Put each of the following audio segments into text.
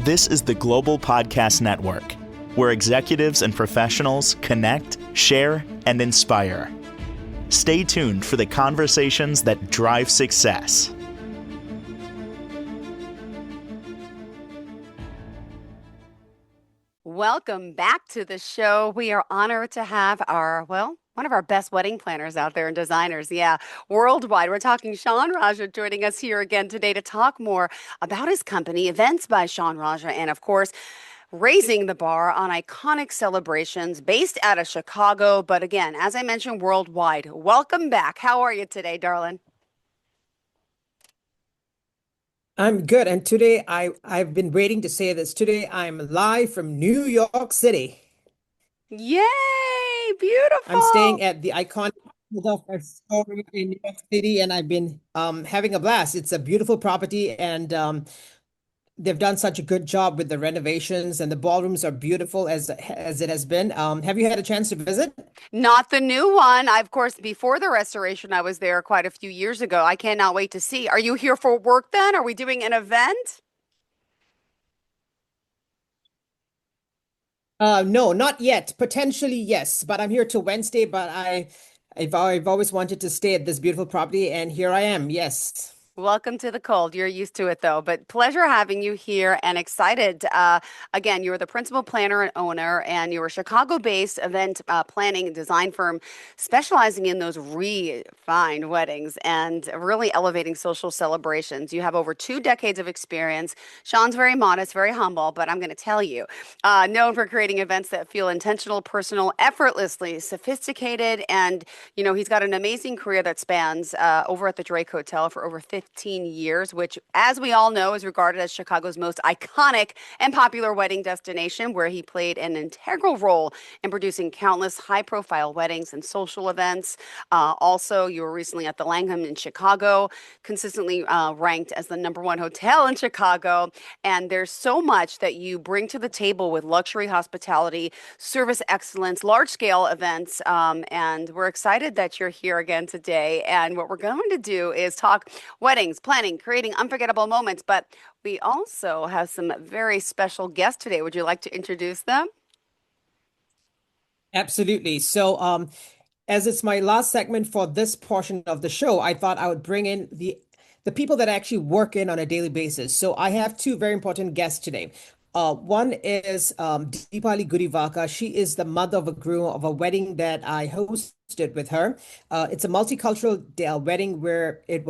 This is the Global Podcast Network, where executives and professionals connect, share, and inspire. Stay tuned for the conversations that drive success. Welcome back to the show. We are honored to have one of our best wedding planners out there and designers, worldwide. We're talking Shaun Rajah joining us here again today to talk more about his company, Events by Shaun Rajah, and of course, raising the bar on iconic celebrations based out of Chicago, but again, as I mentioned, worldwide. Welcome back. How are you today, darling? I'm good. And today I've been waiting to say this. Today I'm live from New York City. Yay! I'm Beautiful. staying at the iconic Philadelphia Astoria in New York City, and I've been having a blast. It's a beautiful property, and they've done such a good job with the renovations, and the ballrooms are beautiful as it has been. Have you had a chance to visit? Not the new one. I, of course, before the restoration, I was there quite a few years ago. I cannot wait to see. Are you here for work then? Are we doing an event? No, not yet. Potentially, yes, but I'm here till Wednesday. But I've always wanted to stay at this beautiful property, and here I am. Yes. Welcome to the cold. You're used to it though, but pleasure having you here and excited. Again, you're the principal planner and owner, and you're a Chicago-based event planning and design firm specializing in those refined weddings and really elevating social celebrations. You have over 2 decades of experience. Shaun's very modest, very humble, but I'm going to tell you, known for creating events that feel intentional, personal, effortlessly sophisticated, and he's got an amazing career that spans over at the Drake Hotel for over 15 years, which, as we all know, is regarded as Chicago's most iconic and popular wedding destination, where he played an integral role in producing countless high-profile weddings and social events. Also, you were recently at the Langham in Chicago, consistently ranked as the #1 hotel in Chicago. And there's so much that you bring to the table with luxury hospitality, service excellence, large-scale events, and we're excited that you're here again today. And what we're going to do is talk weddings, planning, creating unforgettable moments. But we also have some very special guests today. Would you like to introduce them? Absolutely. So, as it's my last segment for this portion of the show, I thought I would bring in the people that actually work in on a daily basis. So I have two very important guests today. One is Deepali Gurivaka. She is the mother of a groom of a wedding that I hosted with her. It's a multicultural wedding where it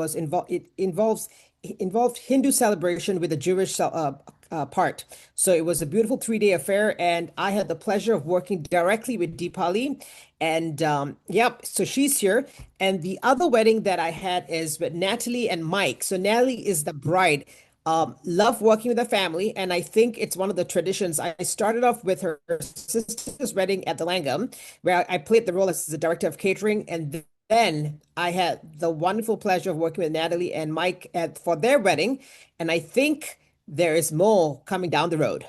involved Hindu celebration with a Jewish part. So it was a beautiful 3-day affair, and I had the pleasure of working directly with Deepali. And yep, so she's here. And the other wedding that I had is with Natalie and Mike. So Natalie is the bride. Love working with the family, and I think it's one of the traditions. I started off with her sister's wedding at the Langham, where I played the role as the director of catering, and then I had the wonderful pleasure of working with Natalie and Mike for their wedding, and I think there is more coming down the road.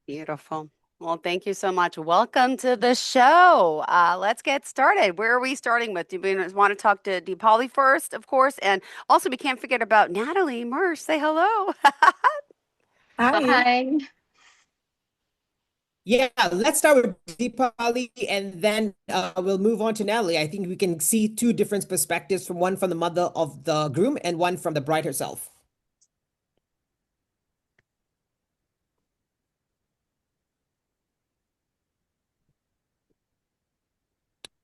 Beautiful. Well, thank you so much. Welcome to the show. Let's get started. Where are we starting with? Do we want to talk to Deepali first, of course? And also, we can't forget about Natalie Mersch. Say hello. Hi. Hi. Yeah, let's start with Deepali, and then we'll move on to Natalie. I think we can see two different perspectives, from one from the mother of the groom and one from the bride herself.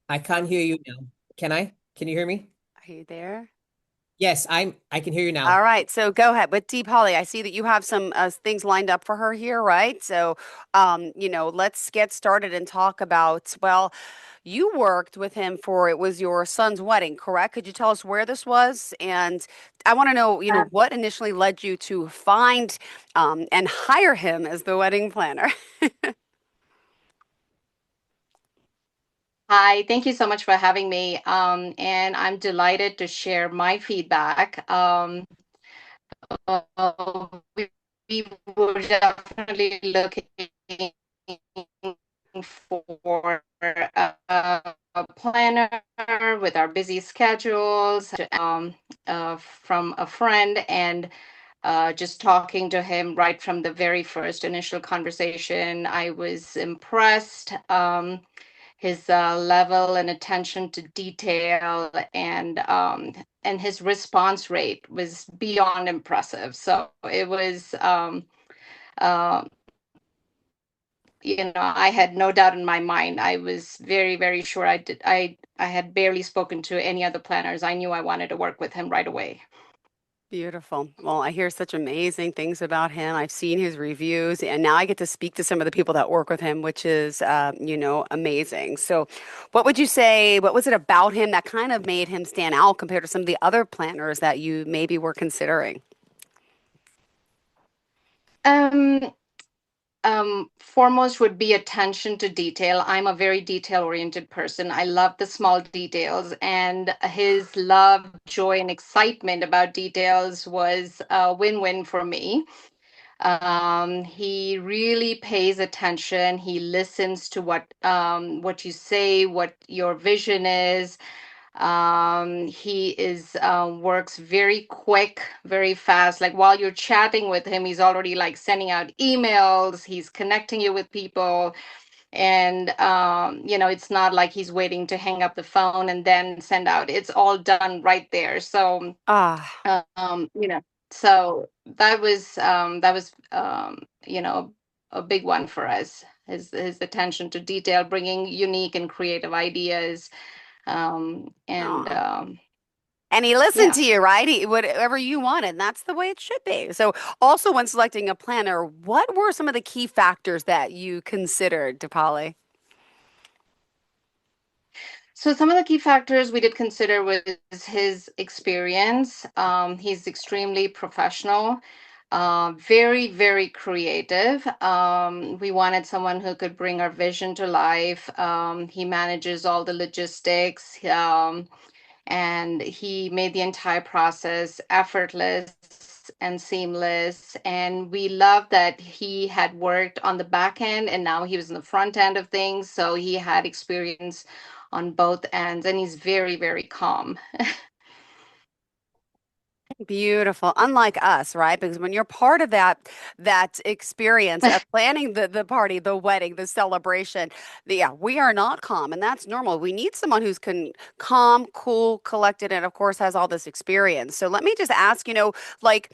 I can't hear you now. Can I? Can you hear me? Are you there? Yes, I can hear you All now. right, so go ahead with Deep Holly. I see that you have some things lined up for her here, right? So, let's get started and talk about, well, you worked with him for it was your son's wedding, correct? Could you tell us where this was? And I want to know, Uh, what initially led you to find and hire him as the wedding planner? Hi, thank you so much for having me. And I'm delighted to share my feedback. We, we were definitely looking for a planner with our busy schedules from a friend, and just talking to him right from the very first initial conversation, I was impressed. His level and attention to detail, and his response rate was beyond impressive. So it was, uh, I had no doubt in my mind. I was very, very sure I did. I had barely spoken to any other planners. I knew I wanted to work with him right away. Beautiful. Well, I hear such amazing things about him. I've seen his reviews, and now I get to speak to some of the people that work with him, which is, amazing. So, what would you say? What was it about him that kind of made him stand out compared to some of the other planners that you maybe were considering? Um, Foremost would be attention to detail. I'm a very detail-oriented person. I love the small details, and his love, joy, and excitement about details was a win-win for me. He really pays attention. He listens to what you say, what your vision is. He is works very quick, very fast. Like while you're chatting with him, he's already like sending out emails. He's connecting you with people, and it's not like he's waiting to hang up the phone and then send out. It's all done right there. So Ah, um, you know, so that was a big one for us. His attention to detail, bringing unique and creative ideas, and ah. And he listened yeah. to you, right? Whatever you wanted. That's the way it should be. So, also when selecting a planner, what were some of the key factors that you considered, Dipali? So some of the key factors we did consider was his experience. He's extremely professional, very, very creative. We wanted someone who could bring our vision to life. He manages all the logistics. And he made the entire process effortless and seamless. And we love that he had worked on the back end and now he was in the front end of things. So he had experience on both ends, and he's very, very calm. Beautiful. Unlike us, right? Because when you're part of that experience of planning the party, the wedding, the celebration, yeah, we are not calm, and that's normal. We need someone who's calm, cool, collected, and of course has all this experience. So let me just ask, like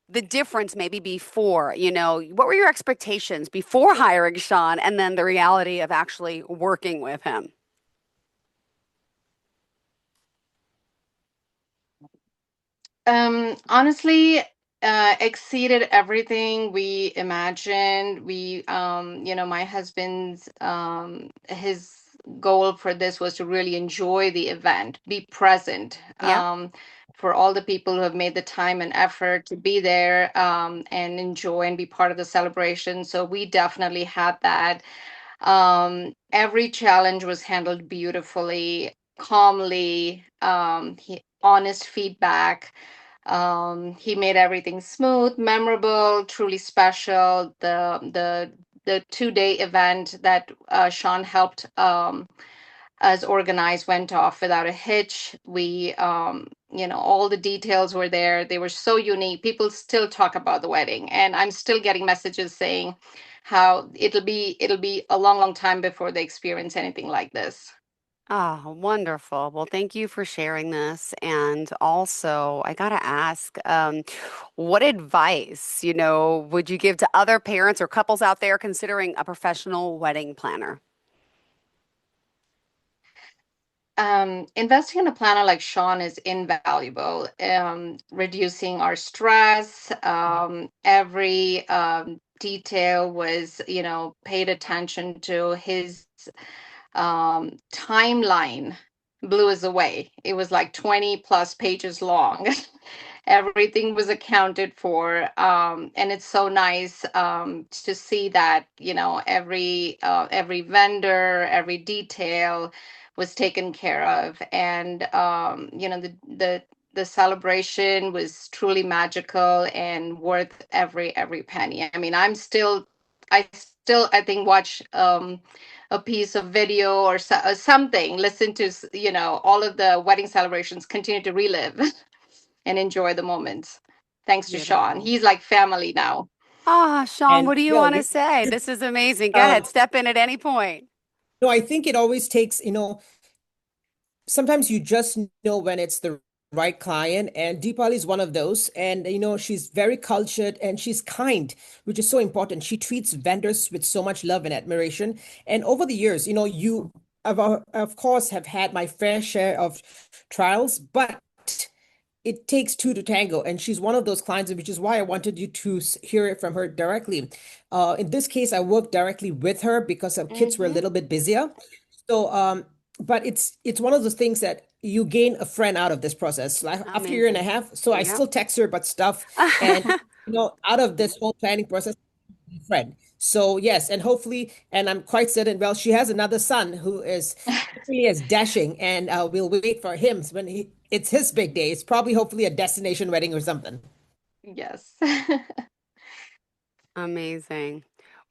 the difference maybe before, what were your expectations before hiring Shaun and then the reality of actually working with him? Honestly, exceeded everything we imagined. My husband's his goal for this was to really enjoy the event, be present. Yeah. For all the people who have made the time and effort to be there, and enjoy and be part of the celebration. So we definitely had that. Every challenge was handled beautifully, calmly, honest feedback. He made everything smooth, memorable, truly special. The 2-day event that Shaun helped us organize went off without a hitch. All the details were there. They were so unique. People still talk about the wedding, and I'm still getting messages saying how it'll be a long, long time before they experience anything like this. Oh, wonderful. Well, thank you for sharing this. And also, I gotta ask, what advice, would you give to other parents or couples out there considering a professional wedding planner? Investing in a planner like Shaun is invaluable. Reducing our stress, every detail was, paid attention to. His timeline blew us away. It was like 20 plus pages long. Everything was accounted for. And it's so nice to see that, every vendor, every detail was taken care of. And, the celebration was truly magical and worth every penny. I mean, I think watch a piece of video or something, listen to all of the wedding celebrations, continue to relive and enjoy the moments. thanks to Shaun. Beautiful. He's like family now. Ah, Shaun, And what do you no, want to say? This is amazing. Go ahead, um, step in at any point. no, I think it always takes, sometimes you just know when it's the right client, and Deepali is one of those. And she's very cultured and she's kind, which is so important. She treats vendors with so much love and admiration. And over the years, of course, have had my fair share of trials, but it takes two to tango, and she's one of those clients, which is why I wanted you to hear it from her directly. In this case, I worked directly with her because her kids were a Mm-hmm. little bit busier. So, but it's one of those things that you gain a friend out of this process. Like after a year and a Amazing. half, so I Yep. still text her about stuff, and out of this whole planning process, friend. So yes, and hopefully, and I'm quite certain. Well, she has another son who is equally as dashing, and we'll wait for him when it's his big day. It's probably hopefully a destination wedding or something. Yes. Amazing.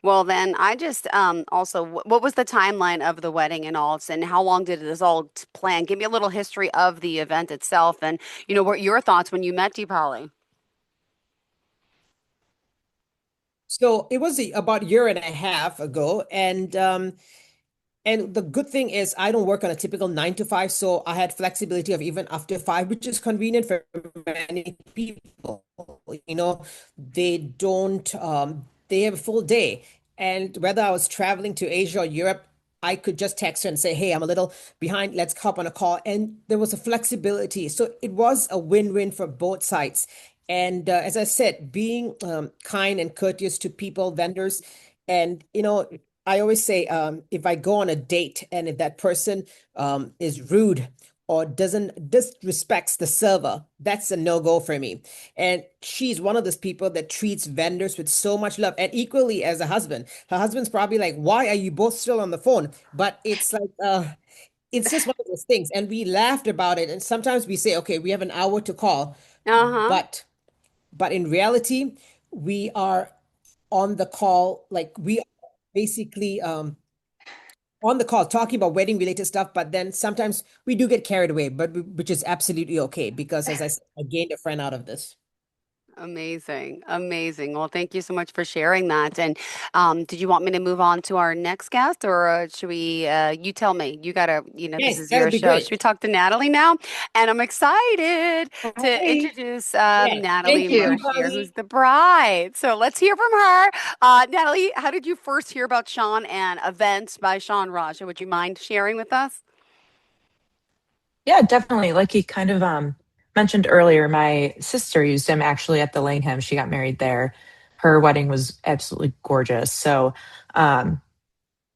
Well, then I just also, what was the timeline of the wedding and all, and how long did this all plan? Give me a little history of the event itself, and what your thoughts when you met Deepali. So it was about a year and a half ago, and the good thing is I don't work on a typical 9 to 5, so I had flexibility of even after 5, which is convenient for many people. You know, they have a full day. And whether I was traveling to Asia or Europe, I could just text her and say, hey, I'm a little behind. Let's hop on a call. And there was a flexibility. So it was a win-win for both sides. And as I said, being kind and courteous to people, vendors, and I always say, if I go on a date and if that person is rude or doesn't disrespects the server, that's a no-go for me. And she's one of those people that treats vendors with so much love, and equally as a husband. Her husband's probably like, "Why are you both still on the phone?" But it's like, it's just one of those things. And we laughed about it. And sometimes we say, "Okay, we have an hour to call," Uh-huh. but in reality, we are on the call, like we are basically on the call talking about wedding related stuff, but then sometimes we do get carried away, but which is absolutely okay because as I said, I gained a friend out of this. Amazing. Amazing. Well, thank you so much for sharing that. And did you want me to move on to our next guest, or should we, you tell me, you gotta, this Yes, is that'll your be show. great. Should we talk to Natalie now? And I'm excited to Hi. introduce Yes. Natalie Thank Thank you, you. Mercier, Polly. who's the bride. So let's hear from her. Natalie, how did you first hear about Shaun and events by Shaun Rajah? Would you mind sharing with us? Yeah, definitely. Like you kind of mentioned earlier, my sister used him actually at the Langham. She got married there. Her wedding was absolutely gorgeous. So um,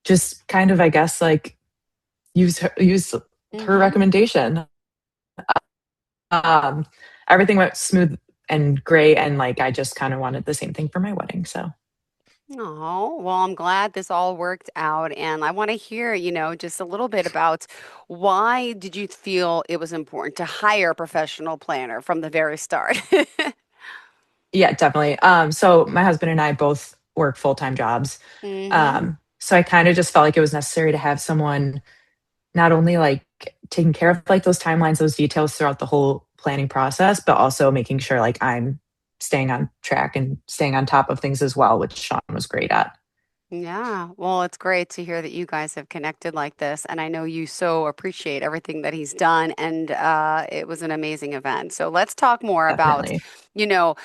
just kind of, I guess, like use her Mm-hmm. recommendation. Um, Everything went smooth and great, and like I just kind of wanted the same thing for my wedding. So Oh, well, I'm glad this all worked out. And I want to hear, just a little bit about why did you feel it was important to hire a professional planner from the very start? yeah, definitely. So my husband and I both work full-time jobs. Mm-hmm. So I kind of just felt like it was necessary to have someone not only like taking care of like those timelines, those details throughout the whole planning process, but also making sure like I'm staying on track and staying on top of things as well, which Shaun was great at. Yeah, well, it's great to hear that you guys have connected like this. And I know you so appreciate everything that he's done. And it was an amazing event. So let's talk more about, Definitely. you know,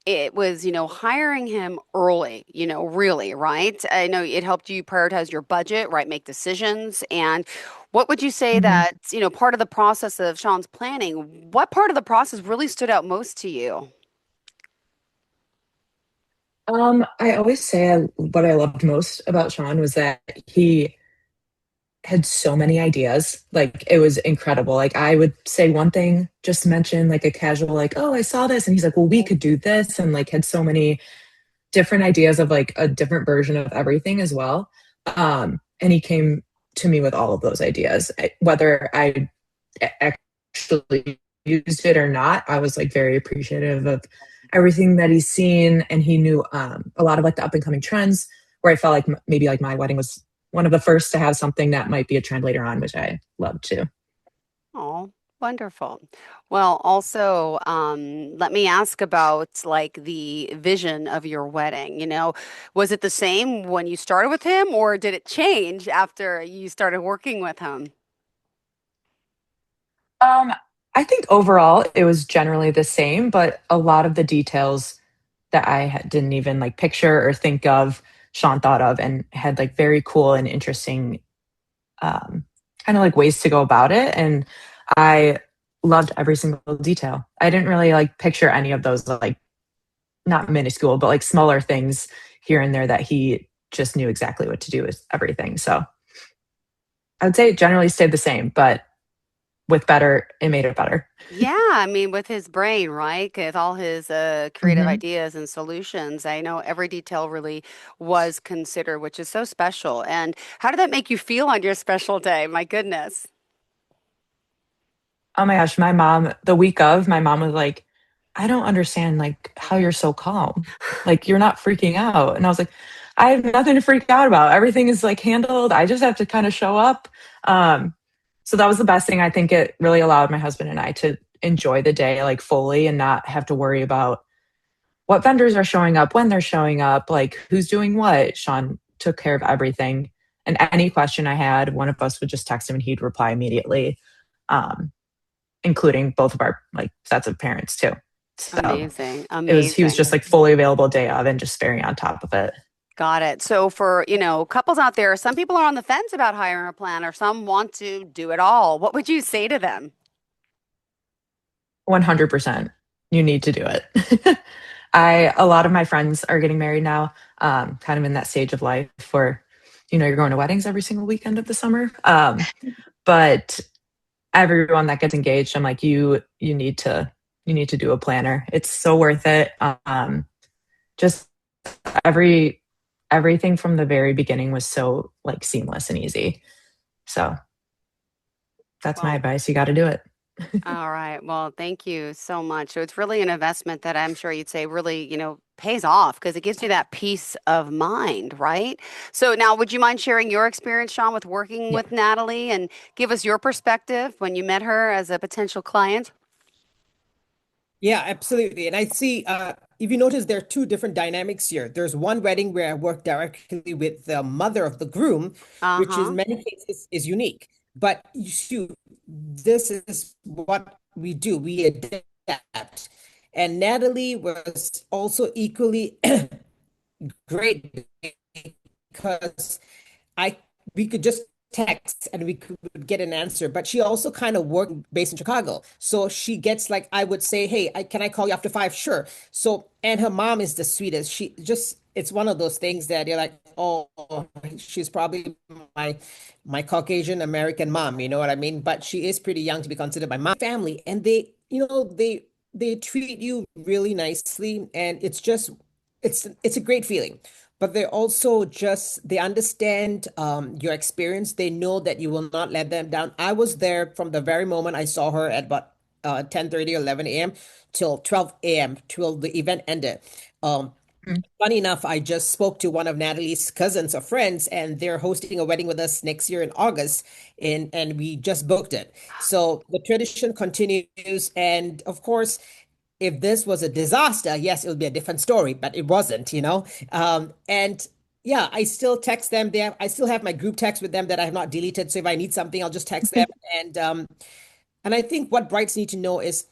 it was, hiring him early, really, right? I know it helped you prioritize your budget, right? Make decisions. And what would you say Mhm. that, part of the process of Shaun's planning, what part of the process really stood out most to you? I always say what I loved most about Shaun was that he had so many ideas. Like it was incredible. Like I would say one thing, just mention like a casual, like, oh, I saw this. And he's like, well, we could do this. And like had so many different ideas of like a different version of everything as well. And he came to me with all of those ideas. Whether I actually used it or not, I was like very appreciative of everything that he's seen. And he knew a lot of like the up and coming trends where I felt like maybe like my wedding was one of the first to have something that might be a trend later on, which I love too. Oh, Wonderful. Well, also, let me ask about like the vision of your wedding. Was it the same when you started with him, or did it change after you started working with him? Um, I think overall it was generally the same, but a lot of the details that didn't even like picture or think of, Sean thought of and had like very cool and interesting um, kind of like ways to go about it. And I loved every single detail. I didn't really like picture any of those like not minuscule, but like smaller things here and there that he just knew exactly what to do with everything. So I would say it generally stayed the same, but with better, it made it better. Yeah, I mean, with his brain, right? With all his creative Hmm. ideas and solutions, I know every detail really was considered, which is so special. And how did that make you feel on your special day? My goodness. Oh my gosh, the week of, my mom was like, I don't understand like how you're so calm. Like you're not freaking out. And I was like, I have nothing to freak out about. Everything is like handled. I just have to kind of show up. Um, so that was the best thing. I think it really allowed my husband and I to enjoy the day like fully and not have to worry about what vendors are showing up, when they're showing up, like who's doing what. Sean took care of everything. And any question I had, one of us would just text him and he'd reply immediately. Um, Including both of our like sets of parents too. So Amazing. he was Amazing. just like fully available day of and just very on top of it. Got it. So for, couples out there, some people are on the fence about hiring a planner. Some want to do it all. What would you say to them? 100%. You need to do it. A lot of my friends are getting married now, kind of in that stage of life where, you're going to weddings every single weekend of the summer. But everyone that gets engaged, I'm like, you need to do a planner. It's so worth it. Just every everything from the very beginning was so like seamless and easy. So that's my Well, advice. You got to do it. all right. Well, thank you so much. So it's really an investment that I'm sure you'd say really, pays off because it gives you that peace of mind, right? So now, would you mind sharing your experience, Shaun, with working Yeah. with Natalie and give us your perspective when you met her as a potential client? Yeah, absolutely. And I see, if you notice, there are two different dynamics here. There's one wedding where I work directly with the mother of the groom, which in Uh-huh. many cases is unique. But this is what we do. We adapt. And Natalie was also equally great because I we could just text and we could get an answer. But she also kind of worked based in Chicago. So she gets like I would say, hey, can I call you after 5? Sure. So and her mom is the sweetest. She just it's one of those things that you're like, oh, she's probably my Caucasian American mom, you know what I mean? But she is pretty young to be considered my mom family. And they treat you really nicely. And it's a great feeling, but they also just they understand your experience. They know that you will not let them down. I was there from the very moment I saw her at about 10:30 or 11 a.m. till 12 a.m. till the event ended. um Mhm. Funny enough, I just spoke to one of Natalie's cousins or friends, and they're hosting a wedding with us next year in August, and we just booked it. So the tradition continues, and of course, if this was a disaster, yes, it would be a different story, but it wasn't. And yeah, I still text them. I still have my group text with them that I have not deleted. So if I need something, I'll just text them. And I think what brides need to know is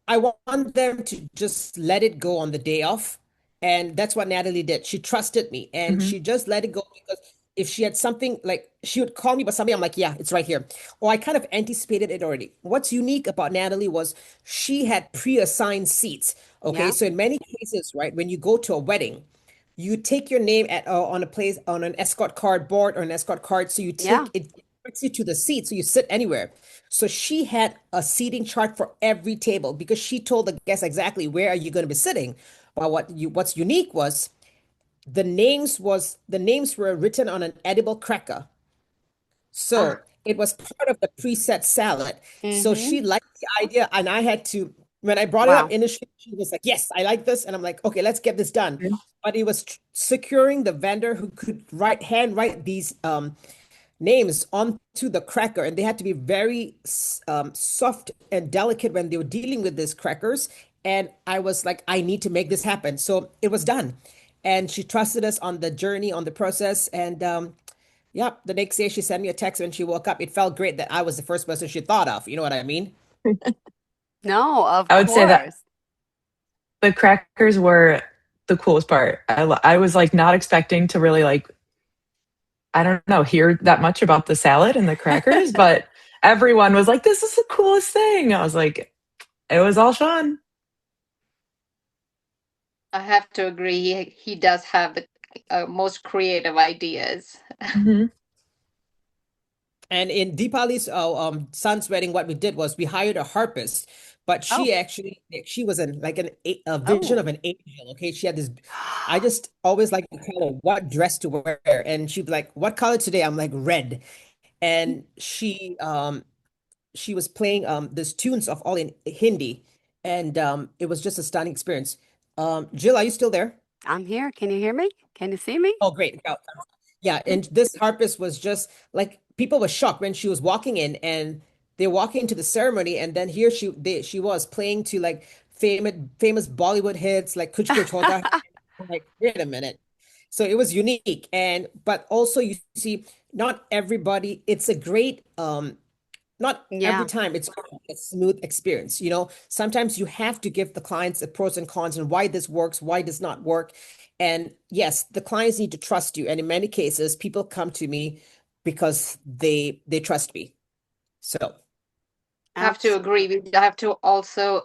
I want them to just let it go on the day off. And that's what Natalie did. She trusted me and Mhm. she just let it go because if she had something like she would call me about something, I'm like, yeah, it's right here. Or I kind of anticipated it already. What's unique about Natalie was she had pre-assigned seats. Okay. Yeah. So in many cases, right, when you go to a wedding, you take your name on a place on an escort card board or an escort card. So you Yeah. take it directs you to the seat, so you sit anywhere. So she had a seating chart for every table because she told the guests exactly where are you going to be sitting. But what's unique was the names were written on an edible cracker. Ah. So it was part of the preset salad. So Mm-hmm. she liked the idea, and I had to, when I brought it up Wow. initially, she was like, yes, I like this. And I'm like, okay, let's get this done. Mhm. But it was securing the vendor who could hand write these names onto the cracker, and they had to be very soft and delicate when they were dealing with these crackers. And I was like, I need to make this happen. So it was done. And she trusted us on the journey, on the process. And yeah, the next day she sent me a text when she woke up. It felt great that I was the first person she thought of. You know what I mean? No, of I would say that course. the crackers were the coolest part. I was like not expecting to really like, I don't know, hear that much about the salad and the crackers, but everyone was like, this is the coolest thing. I was like, it was all Shaun. I have to agree. He does have the most creative ideas. Mhm. And in Deepali's son's wedding, what we did was we hired a harpist, but Oh, she actually she was an like a vision oh. of an angel. Okay, she had this. I just always like to tell her what dress to wear, and she'd be like, "What color today?" I'm like, "Red," and she was playing this tunes of all in Hindi, and it was just a stunning experience. Jill, are you still there? I'm here. Can you hear me? Can you see me? Oh, great. Yeah, and this harpist was just like people were shocked when she was walking in, and they're walking into the ceremony, and then here she was playing to like famous Bollywood hits like Kuch Kuch Hota Hai. I'm like, wait a minute. So it was unique, and but also you see, not everybody, it's a great not every Yeah, time it's going to be a smooth experience. Sometimes you have to give the clients the pros and cons and why this works, why does not work. And yes, the clients need to trust you. And in many cases, people come to me because they trust me. So Have to agree. absolutely. We have to also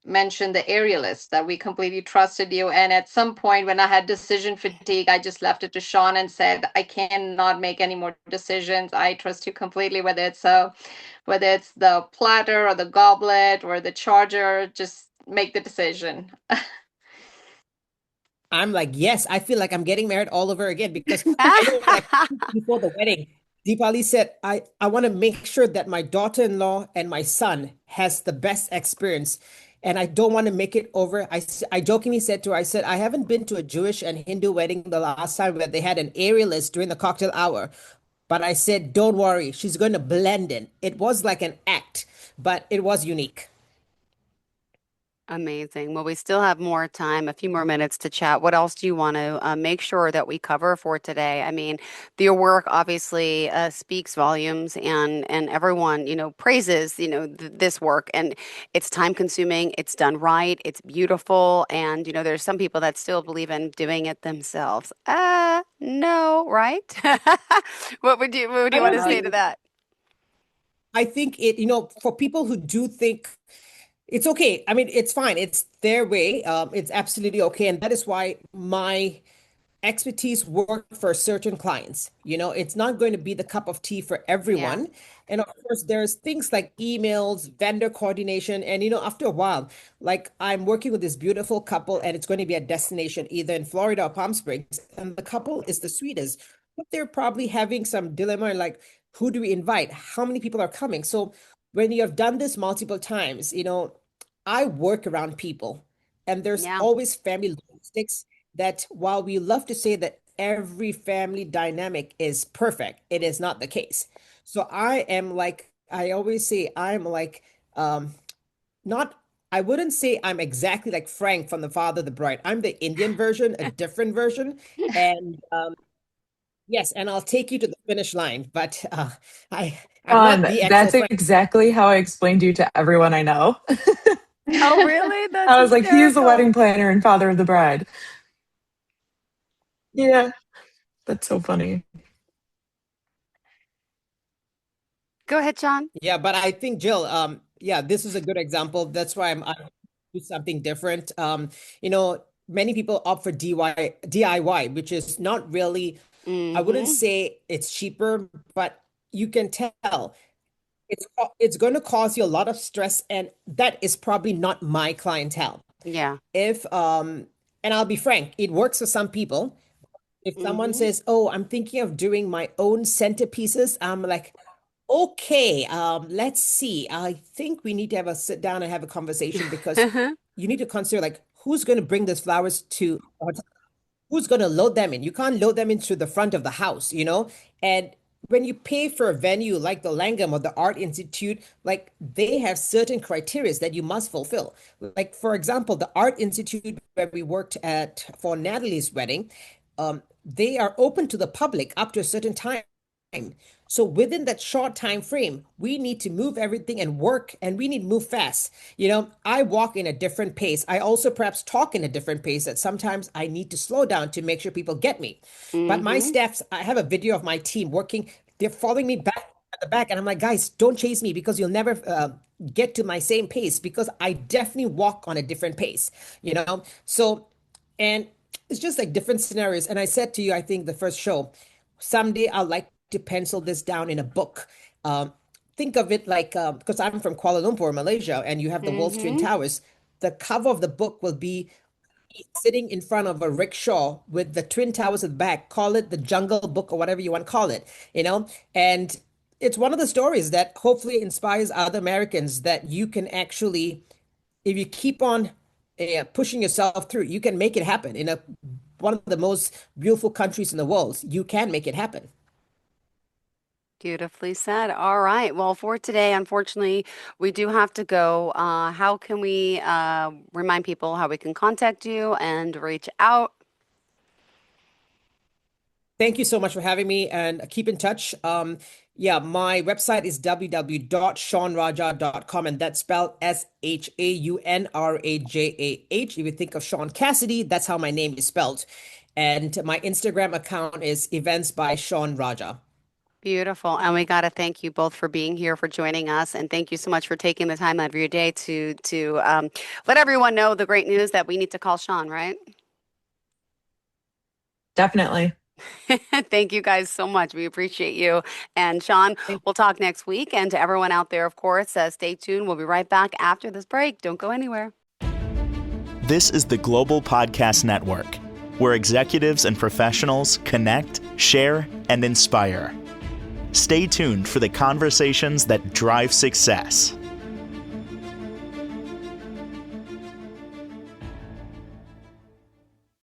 mention the aerialist that we completely trusted you. And at some point, when I had decision fatigue, I just left it to Shaun and said, "I cannot make any more decisions. I trust you completely. Whether it's the platter or the goblet or the charger, just make the decision." I'm like, yes, I feel like I'm getting married all over again because I know like before the wedding, Deepali said, I want to make sure that my daughter-in-law and my son has the best experience. And I don't want to make it over. I jokingly said to her, I said, I haven't been to a Jewish and Hindu wedding the last time where they had an aerialist during the cocktail hour. But I said, don't worry, she's going to blend in. It was like an act, but it was unique. Amazing. Well, we still have more time, a few more minutes to chat. What else do you want to make sure that we cover for today? I mean, your work obviously speaks volumes, and everyone, praises, this work, and it's time consuming. It's done right. It's beautiful, and there's some people that still believe in doing it themselves. No, right? What do you I want don't to say think, to that? I think for people who do think it's okay. I mean, it's fine. It's their way. It's absolutely okay. And that is why my expertise work for certain clients. It's not going to be the cup of tea for Yeah, everyone. And of course, there's things like emails, vendor coordination. And, after a while, like I'm working with this beautiful couple and it's going to be a destination either in Florida or Palm Springs. And the couple is the sweetest, but they're probably having some dilemma like, who do we invite? How many people are coming? So when you have done this multiple times, I work around people and there's yeah, always family logistics that while we love to say that every family dynamic is perfect, it is not the case. So I always say, I'm like, not, I wouldn't say I'm exactly like Frank from The Father of the Bride. I'm the Indian version, a different version. And yes, and I'll take you to the finish line, but I'm not the That's actual Frank. exactly how I explained you to everyone I know. Oh, really? That's I was like, he's the wedding hysterical. planner and father of the bride. Yeah, that's so funny. Go ahead, John. Yeah, but I think Jill, yeah, this is a good example. That's why I do something different. Many people opt for DIY, which is not really, I wouldn't Mm-hmm. say it's cheaper, but you can tell it's going to cause you a lot of stress, and that is probably not my clientele. Yeah. If and I'll be frank, it works for some people. If someone Mm-hmm. says, "Oh, I'm thinking of doing my own centerpieces," I'm like, okay, let's see. I think we need to have a sit down and have a conversation because you need to consider like who's going to bring those flowers to. who's going to load them in? You can't load them into the front of the house, you know? And when you pay for a venue like the Langham or the Art Institute, like they have certain criteria that you must fulfill. Like, for example, the Art Institute where we worked at for Natalie's wedding, they are open to the public up to a certain time. So within that short time frame, we need to move everything and work, and we need to move fast. You know, I walk in a different pace. I also perhaps talk in a different pace that sometimes I need to slow down to make sure people get me. But my Mm-hmm. staffs, I have a video of my team working. They're following me back at the back, and I'm like, guys, don't chase me because you'll never get to my same pace because I definitely walk on a different pace. You know, so and it's just like different scenarios. And I said to you, I think the first show, someday I'd like to pencil this down in a book. Um, think of it like, because I'm from Kuala Lumpur, Malaysia, and you have the World's Twin Mm-hmm. Towers. The cover of the book will be sitting in front of a rickshaw with the Twin Towers at the back. Call it the Jungle Book or whatever you want to call it, you know? And it's one of the stories that hopefully inspires other Americans that you can actually, if you keep on pushing yourself through, you can make it happen in a one of the most beautiful countries in the world. You can make it happen. Beautifully said. All right. Well, for today, unfortunately, we do have to go. How can we remind people how we can contact you and reach out? Thank you so much for having me and keep in touch. Yeah, my website is www.shaunrajah.com and that's spelled Shaunrajah. If you think of Shaun Cassidy, that's how my name is spelled. And my Instagram account is events by Shaun Rajah. Beautiful. And we got to thank you both for being here, for joining us, and thank you so much for taking the time out of your day to let everyone know the great news that we need to call Shaun, right? Definitely. Thank you guys so much. We appreciate you. And Shaun, Thank we'll talk next week. And to everyone out there, of course, stay tuned. We'll be right back after this break. Don't go anywhere. This is the Global Podcast Network, where executives and professionals connect, share, and inspire. Stay tuned for the conversations that drive success.